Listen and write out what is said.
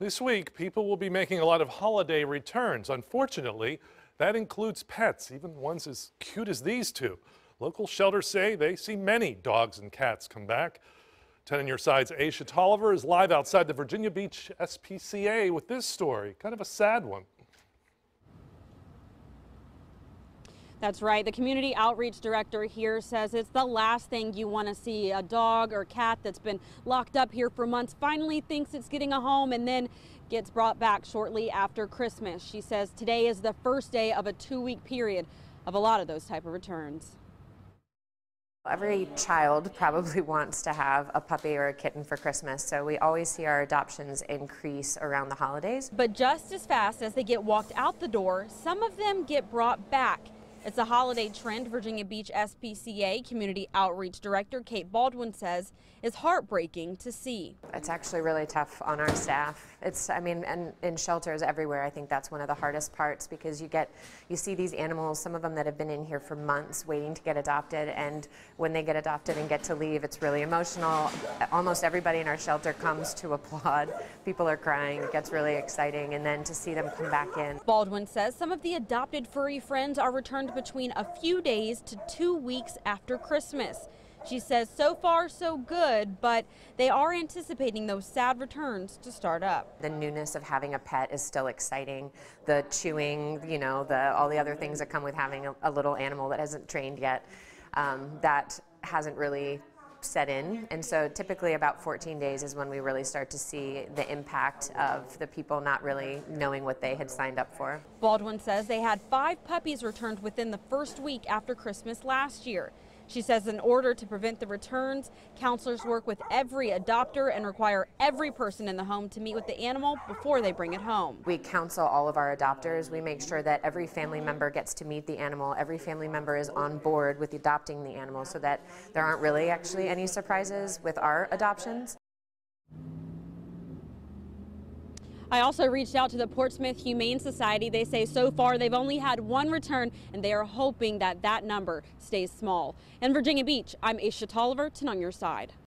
This week, people will be making a lot of holiday returns. Unfortunately, that includes pets, even ones as cute as these two. Local shelters say they see many dogs and cats come back. 10 on your side's Aesia Toliver is live outside the Virginia Beach SPCA with this story, kind of a sad one. That's right. The community outreach director here says it's the last thing you want to see. A dog or cat that's been locked up here for months finally thinks it's getting a home and then gets brought back shortly after Christmas. She says today is the first day of a 2-week period of a lot of those type of returns. Every child probably wants to have a puppy or a kitten for Christmas, so we always see our adoptions increase around the holidays. But just as fast as they get walked out the door, some of them get brought back. It's a holiday trend Virginia Beach SPCA Community Outreach Director Kate Baldwin says is heartbreaking to see. It's actually really tough on our staff. And in shelters everywhere, I think that's one of the hardest parts because you see these animals, some of them that have been in here for months waiting to get adopted, and when they get adopted and get to leave, it's really emotional. Almost everybody in our shelter comes to applaud. People are crying, it gets really exciting, and then to see them come back in. Baldwin says some of the adopted furry friends are returned between a few days to 2 weeks after Christmas. She says so far so good, but they are anticipating those sad returns to start up. The newness of having a pet is still exciting. The chewing, all the other things that come with having a little animal that hasn't trained yet, that hasn't really set in. And so typically about 14 days is when we really start to see the impact of the people not really knowing what they had signed up for. Baldwin says they had 5 puppies returned within the first week after Christmas last year. She says in order to prevent the returns, counselors work with every adopter and require every person in the home to meet with the animal before they bring it home. We counsel all of our adopters. We make sure that every family member gets to meet the animal. Every family member is on board with adopting the animal so that there aren't really actually any surprises with our adoptions. I also reached out to the Portsmouth Humane Society. They say so far they've only had 1 return, and they are hoping that that number stays small. In Virginia Beach, I'm Aesia Toliver, 10 on your side.